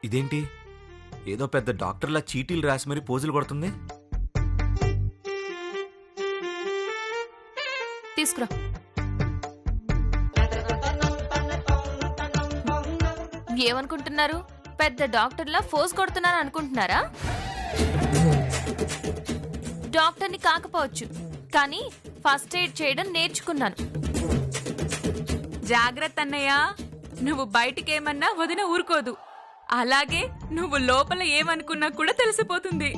ఇదేంటి ఏదో పెద్ద డాక్టర్లా చీటీలు రాసి మరి పోజులు కొడుతుంది? తీసుకురా. ఏమనుకుంటున్నారు? పెద్ద డాక్టర్లా ఫోజ్ కొడుతున్నాను అనుకుంటున్నారా? డాక్టర్ని కాకపోవచ్చు, కానీ ఫస్ట్ ఎయిడ్ చేయడం నేర్చుకున్నాను. జాగ్రత్త అన్నయ్య, నువ్వు బయటికేమన్నా వదిన ఊరుకోదు. అలాగే నువ్వు లోపల ఏమనుకున్నా కూడా తెలిసిపోతుంది.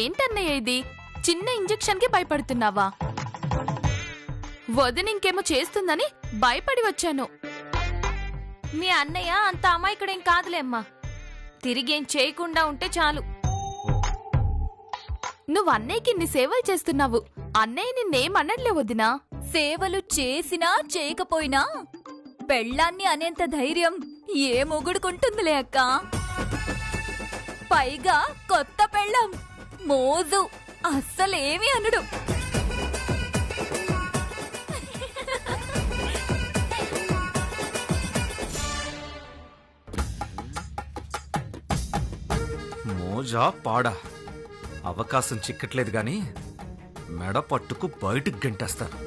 ఏంటన్నయ్య ఇది? చిన్న ఇంజెక్షన్ కి భయపడుతున్నావా? వదిన ఇంకేమో చేస్తుందని భయపడి వచ్చాను. మీ అన్నయ్య అంత అమాయకుడేం కాదులేమ్మా. తిరిగేం చేయకుండా ఉంటే చాలు. నువ్వు అన్నయ్యకి ఇన్ని సేవలు చేస్తున్నావు, అన్నయ్య నిన్నేమనట్లే వదినా. సేవలు చేసినా చేయకపోయినా పెళ్ళాన్ని అనేంత ధైర్యం ఏ మొగుడుకుంటుందిలే అక్క. పైగా కొత్త పెళ్ళం, మోజు, అస్సలేమి అనడు. మోజా పాడా అవకాశం చిక్కట్లేదు గాని మెడ పట్టుకు బయటికి గంటేస్తాను.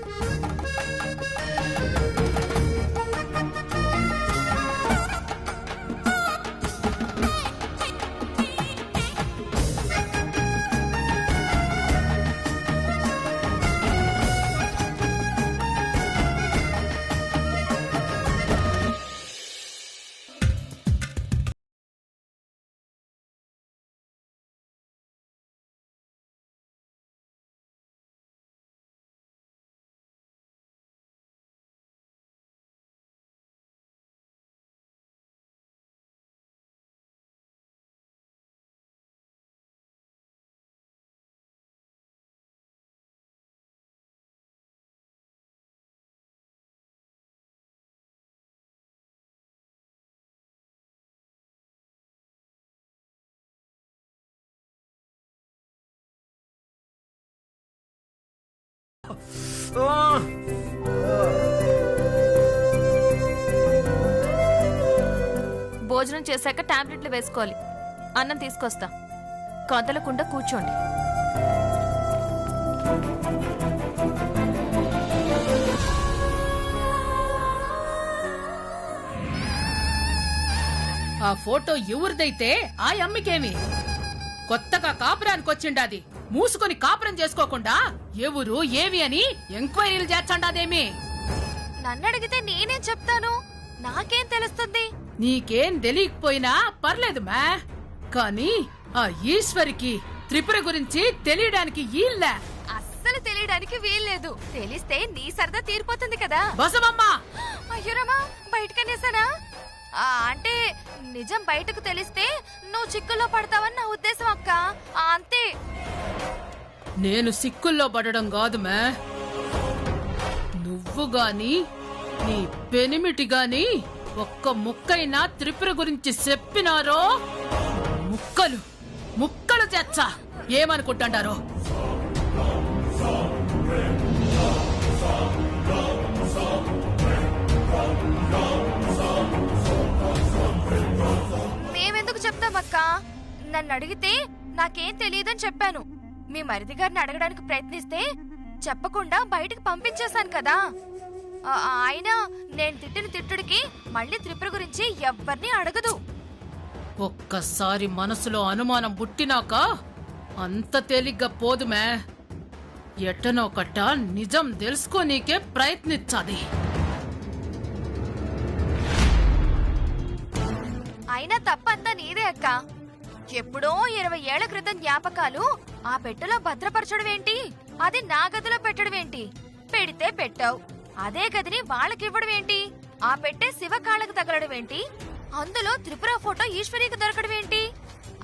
భోజనం చేశాక టాబ్లెట్లు వేసుకోవాలి. అన్నం తీసుకొస్తా. కదలకుండా కూర్చోండి. ఆ ఫోటో ఎవరిదైతే ఆ అమ్మికేమి? కొత్తగా కాపురానికి వచ్చిండాది. మూసుకొని కాపురం చేసుకోకుండా ఎవరు ఏమి అని ఎంక్వైరీలు చేర్చండాదేమి? నన్ను అడిగితే నేనేం చెప్తాను? నాకేం తెలుస్తుంది? నీకేం తెలియకపోయినా పర్లేదు మా, కానీ ఆ ఈశ్వరికి త్రిపుర గురించి తెలియడానికి ఈళ్ళే. అస్సలు తెలియడానికి వీల్లేదు. తెలిస్తే నీ సరదా తీరిపోతుంది కదా. బసమమ్మా! అయ్యోరమ్మా, బయటకనేసానా? అంటే నిజం బయటకు తెలిస్తే నువ్వు చిక్కుల్లో పడతావని నా ఉద్దేశం అక్క. అంతే. నేను సిక్కుల్లో పడడం కాదు మే, నువ్వు గాని నీ పెనిమిటి గాని ఒక్క ముక్కైనా త్రిపుర గురించి చెప్పినారో ముక్కలు ముక్కలు చేచ్చా. ఏమనుకుంటాండారో? మేమెందుకు చెప్తామక్క? నన్ను నన్ను అడిగితే నాకేం తెలియదని చెప్పాను. మీ మరిది గారిని అడగడానికి ప్రయత్నిస్తే చెప్పకుండా బయటికి పంపించేశాను కదా. ఆయన నేను తిట్టిన తిట్టుడికి మళ్ళీ త్రిపుర గురించి ఎవ్వరిని అడగదు. ఒక్కసారి మనసులో అనుమానం పుట్టినాక అంత తేలిగ్గా పోదుమే. ఎట్టనో కట్ట నిజం తెలుసుకోనీకే ప్రయత్నించాలి. అయినా తప్పంతా నీదే అక్క. ఎప్పుడో 20 ఏళ్ల క్రితం జ్ఞాపకాలు ఆ పెట్టెలో భద్రపరచడం ఏంటి, అది నా గదిలో పెట్టడం ఏంటి? పెడితే పెట్టావు, అదే గదిని వాళ్ళకివ్వడం ఏంటి? ఆ పెట్టె శివ కాళ్ళకు తగలడం ఏంటి? అందులో త్రిపుర ఫోటో ఈశ్వరికి దొరకడం ఏంటి?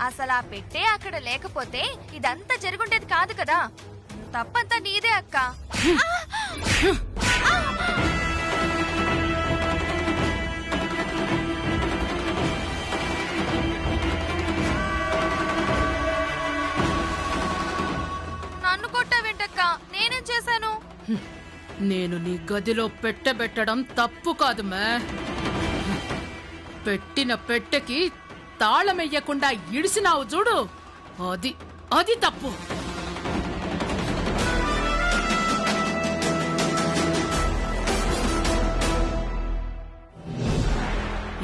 అసలు ఆ పెట్టే అక్కడ లేకపోతే ఇదంతా జరుగుండేది కాదు కదా. తప్పంతా నీదే అక్క. నన్ను కొట్టావేంటక్క? నేనేం చేశాను? నేను నీ గదిలో పెట్టబెట్టడం తప్పు కాదు మే. పెట్టిన పెట్టెకి తాళమెయ్యకుండా ఇడిసినావు చూడు, అది తప్పు.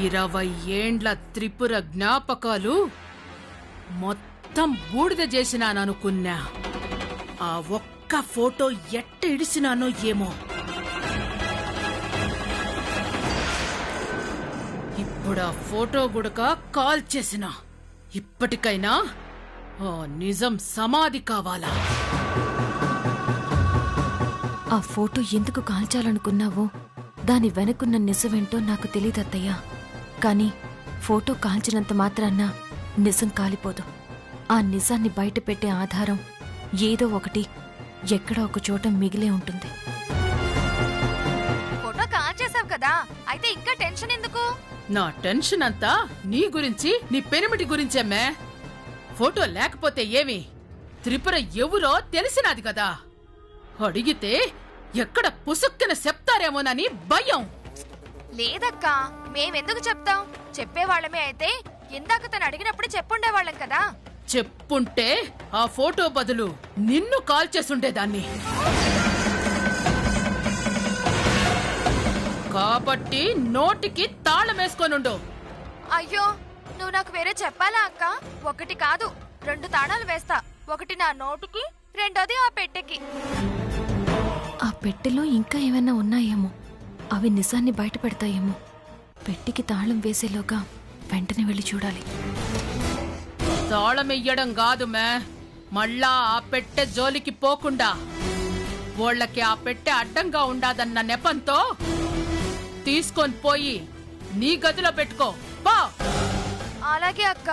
ఇరవై ఏండ్ల త్రిపుర జ్ఞాపకాలు మొత్తం బూడిద చేసినాననుకున్నా. ఆ ఒక్క ఫోటో ఎట్ట ఇడిసినానో ఏమో. ఇప్పుడు ఆ ఫోటో గుడక కాల్ చేసిన. ఇప్పటికైనా ఆ నిజం సమాధి కావాలా? ఆ ఫోటో ఎందుకు కాల్చాలనుకున్నావో దాని వెనుకున్న నిజమేంటో నాకు తెలియదత్తయ్యా. కానీ ఫోటో కాల్చినంత మాత్రాన్న నిజం కాలిపోదు. ఆ నిజాన్ని బయటపెట్టే ఆధారం ఏదో ఒకటి ఎక్కడో ఒక చోట మిగిలే ఉంటుంది. ఫోటో కాల్చేసావు కదా, అయితే ఇంకా టెన్షన్ ఎందుకు? నా టెన్షన్ అంతా నీ గురించి, నీ పెనిమిటి గురించేమ్మే. ఫోటో లేకపోతే ఏమి, త్రిపుర ఎవరో తెలిసినది కదా. అడిగితే ఎక్కడ పుసుక్కున చెప్తారేమోనని భయం. లేదక్కా, మేమెందుకు చెప్తాం? చెప్పేవాళ్ళమే అయితే ఇందాక తను అడిగినప్పుడు చెప్పుండేవాళ్ళం కదా. చెప్పుంటే ఆ ఫోటో బదులు నిన్ను కాల్ చేసుండేదాన్ని. కాబట్టి నోటికి తాళం వేసుకొనుండు. అయ్యో, నువ్వు నాకు వేరే చెప్పాలా అక్క? ఒకటి కాదు 2 తాళాలు వేస్తా. ఒకటి నా నోటికి, రెండోది ఆ పెట్టెకి. ఆ పెట్టెలో ఇంకా ఏమైనా ఉన్నాయేమో, అవి నిజాన్ని బయట పెడతాయేమో. పెట్టికి తాళం వేసేలోగా వెంటనే వెళ్ళి చూడాలి. తాళమెయ్యడం కాదు మే, మళ్ళా ఆ పెట్టె జోలికి పోకుండా వాళ్ళకి ఆ పెట్టె అడ్డంగా ఉండాదన్న నెపంతో తీసుకొని పోయి నీ గదిలో పెట్టుకో పో. అలాగే అక్క.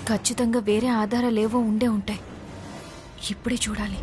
ఖచ్చితంగా వేరే ఆధారాలేవో ఉండే ఉంటాయి. ఇప్పుడే చూడాలి.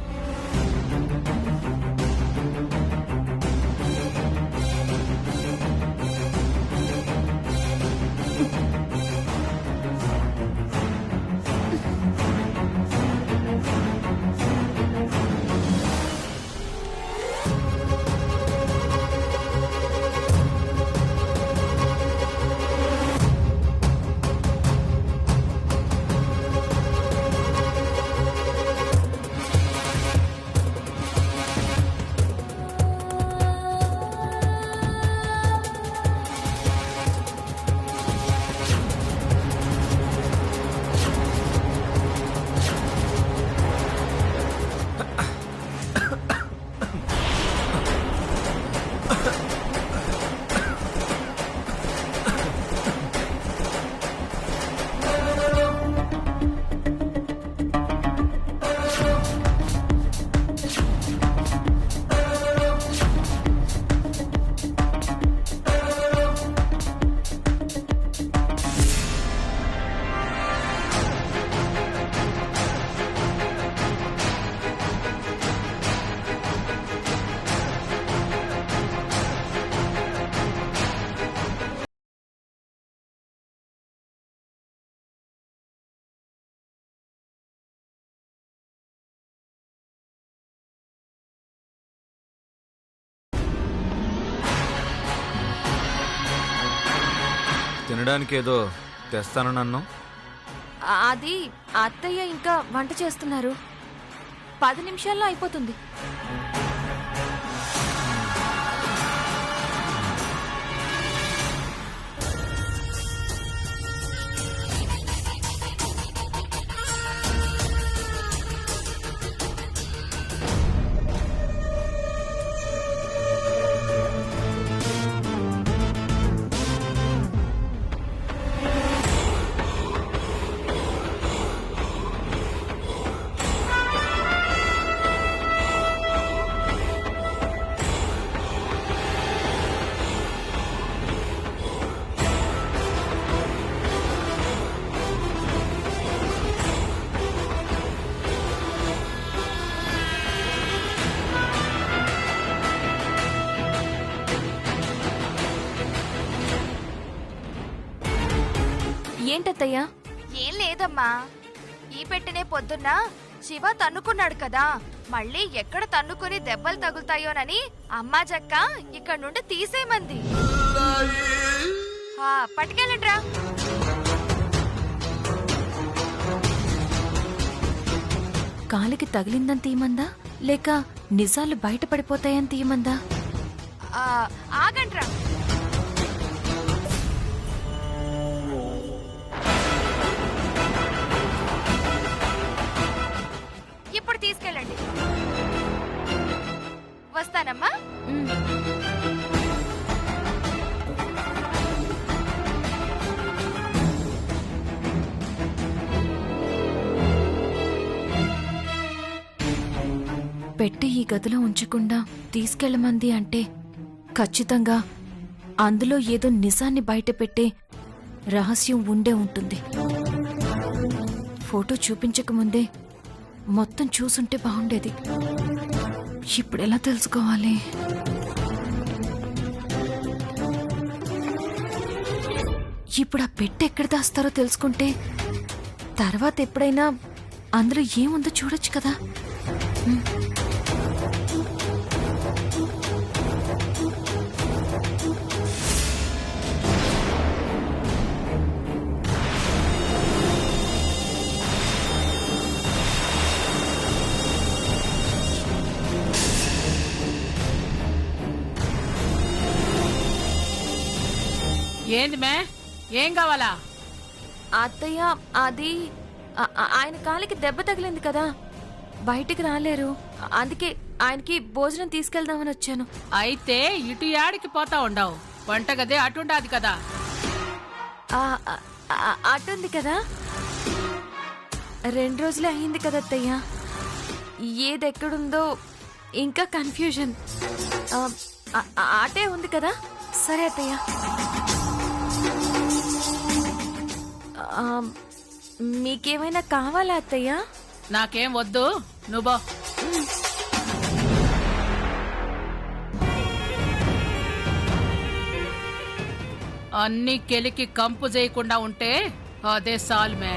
తినడానికి ఏదో తెస్తాను నన్ను. అది అత్తయ్య ఇంకా వంట చేస్తున్నారు. 10 నిమిషాల్లో అయిపోతుంది. ఏంటత్తయ్యా? ఏం లేదమ్మా, ఈ పెట్టినే పొద్దున్న శివ తన్నుకున్నాడు కదా, మళ్ళీ ఎక్కడ తన్నుకుని దెబ్బలు తగులుతాయోనని అమ్మా జక్క ఇక్కడ నుండి తీసేయమంది. పట్టుకెళ్ళండ్రా. కాలికి తగిలిందని తీయమందా లేక నిజాలు బయటపడిపోతాయని తీయమందా? ఆగండ్రా. ఇప్పుడు తీసుకెళ్ళండి. వస్తానమ్మా. పెట్టి ఈ గదిలో ఉంచకుండా తీసుకెళ్లమంది అంటే ఖచ్చితంగా అందులో ఏదో నిజాన్ని బయటపెట్టే రహస్యం ఉండే ఉంటుంది. ఫోటో చూపించకముందే మొత్తం చూసుంటే బాగుండేది. ఇప్పుడెలా తెలుసుకోవాలి? ఇప్పుడు ఆ పెట్టి ఎక్కడ దాస్తారో తెలుసుకుంటే తర్వాత ఎప్పుడైనా అందులో ఏముందో చూడొచ్చు కదా. ఏంది మే, ఏం కావాలా? అత్తయ్య, అది ఆయన కాలికి దెబ్బ తగిలింది కదా, బయటికి రాలేరు. అందుకే ఆయనకి భోజనం తీసుకెళ్దామని వచ్చాను. అయితే ఇటు యాడికి పోతా ఉండవు, వంటగదే అటుండాది కదా. అటుంది కదా. 2 రోజులే అయింది కదా అత్తయ్య, ఏదెక్కడుందో ఇంకా కన్ఫ్యూజన్. ఆటే ఉంది కదా. సరే అత్తయ్య. మీకేమైనా కావాలా అత్తయ్య? నాకేం వద్దు, నువ్వు అన్ని కెలికి కంపు చేయకుండా ఉంటే అదే సాల్మే.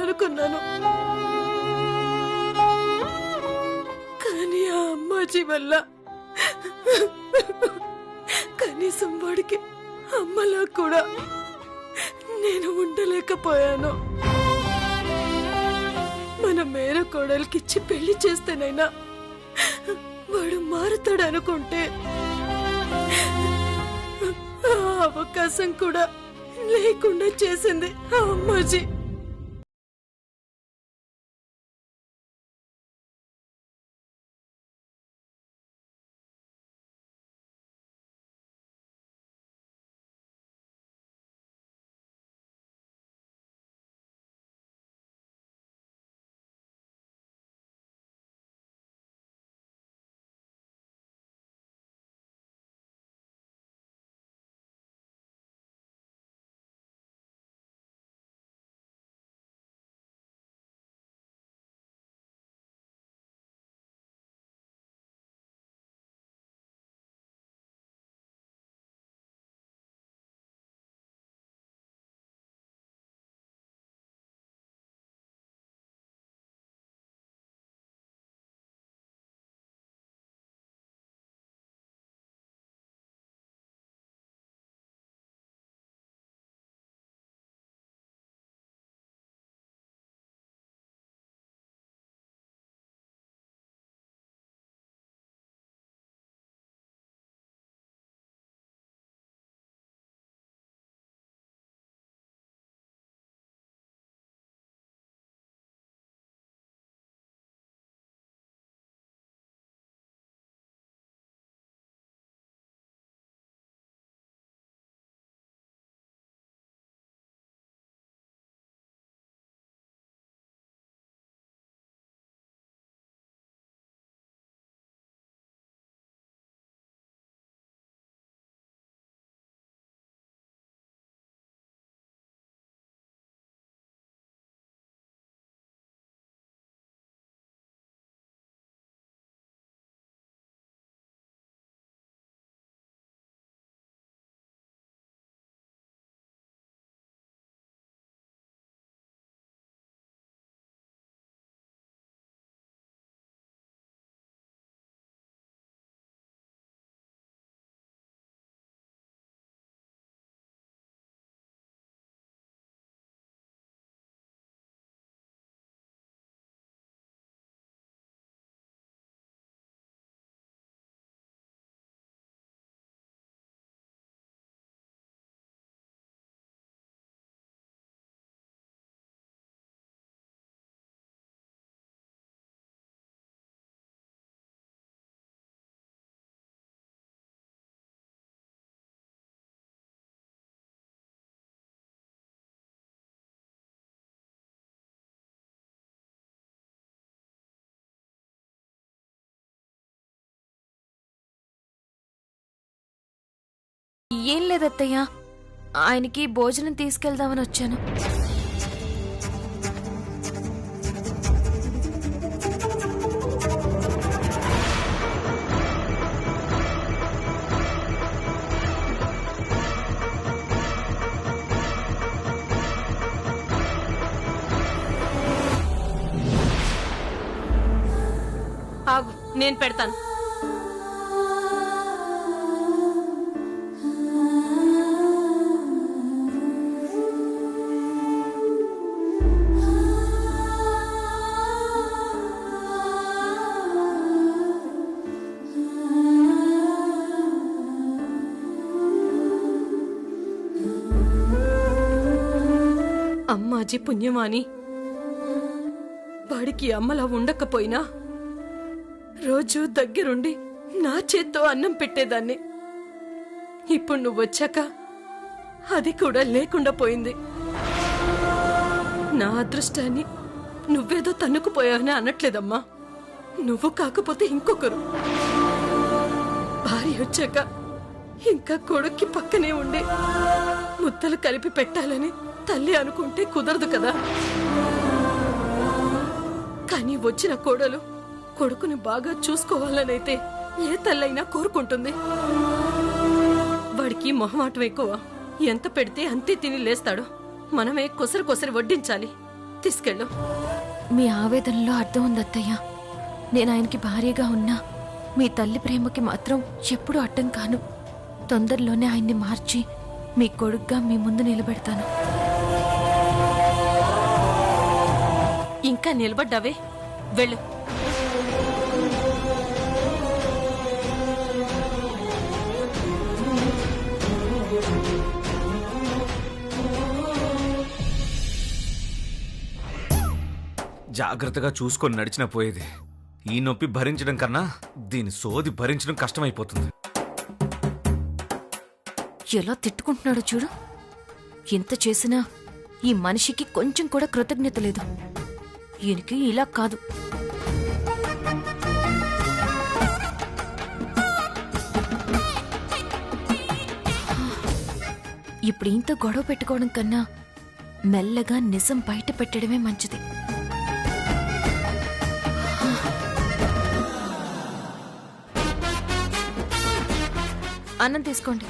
అనుకున్నాను, కానీ ఆ అమ్మాజీ వల్ల కనీసం వాడికి అమ్మలా కూడా నేను ఉండలేకపోయాను. మన మేర కోడలికిచ్చి పెళ్లి చేస్తేనైనా వాడు మారుతాడు అనుకుంటే ఆ అవకాశం కూడా లేకుండా చేసింది ఆ అమ్మాజీ. ఏం లేదత్తయ్య, ఆయనకి భోజనం తీసుకెళ్దామని వచ్చాను. ఆగు, నేను పెడతాను. అమ్మాజీ పుణ్యమాని వాడికి అమ్మలా ఉండకపోయినా రోజు దగ్గరుండి నా చేత్తో అన్నం పెట్టేదాన్ని. ఇప్పుడు నువ్వు వచ్చాక అది కూడా లేకుండా పోయింది. నా అదృష్టాన్ని నువ్వేదో తన్నుకుపోయావని అనట్లేదమ్మా. నువ్వు కాకపోతే ఇంకొకరు. భార్య వచ్చాక ఇంకా కొడుక్కి పక్కనే ఉండి ముద్దలు కలిపి పెట్టాలని తల్లి అనుకుంటే కుదరదు కదా. కానీ వచ్చిన కోడలు కొడుకుని బాగా చూసుకోవాలనైతే ఏ తల్లైనా కోరుకుంటుంది. వాడికి మొహమాటం ఎక్కువ. ఎంత పెడితే అంతే తిని లేస్తాడు. మనమే కొసరు కొసరి వడ్డించాలి. తీసుకెళ్ళు. మీ ఆవేదనలో అర్థం ఉంది అత్తయ్య. నేను ఆయనకి భార్యగా ఉన్నా మీ తల్లి ప్రేమకి మాత్రం ఎప్పుడూ అడ్డం కాను. తొందరలోనే ఆయన్ని మార్చి మీ కొడుగ్గా మీ ముందు నిలబెడతాను. ఇంకా నిలబడ్డావే, వెళ్ళు. జాగ్రత్తగా చూసుకొని నడిచిన పోయేది. ఈ నొప్పి భరించడం కన్నా దీని సోది భరించడం కష్టమైపోతుంది. ఎలా తిట్టుకుంటున్నాడో చూడు. ఎంత చేసినా ఈ మనిషికి కొంచెం కూడా కృతజ్ఞత లేదు. ఈయనకి ఇలా కాదు. ఇప్పుడు ఇంత గొడవ పెట్టుకోవడం కన్నా మెల్లగా నిజం బయట పెట్టడమే మంచిది. అన్నం తీసుకోండి.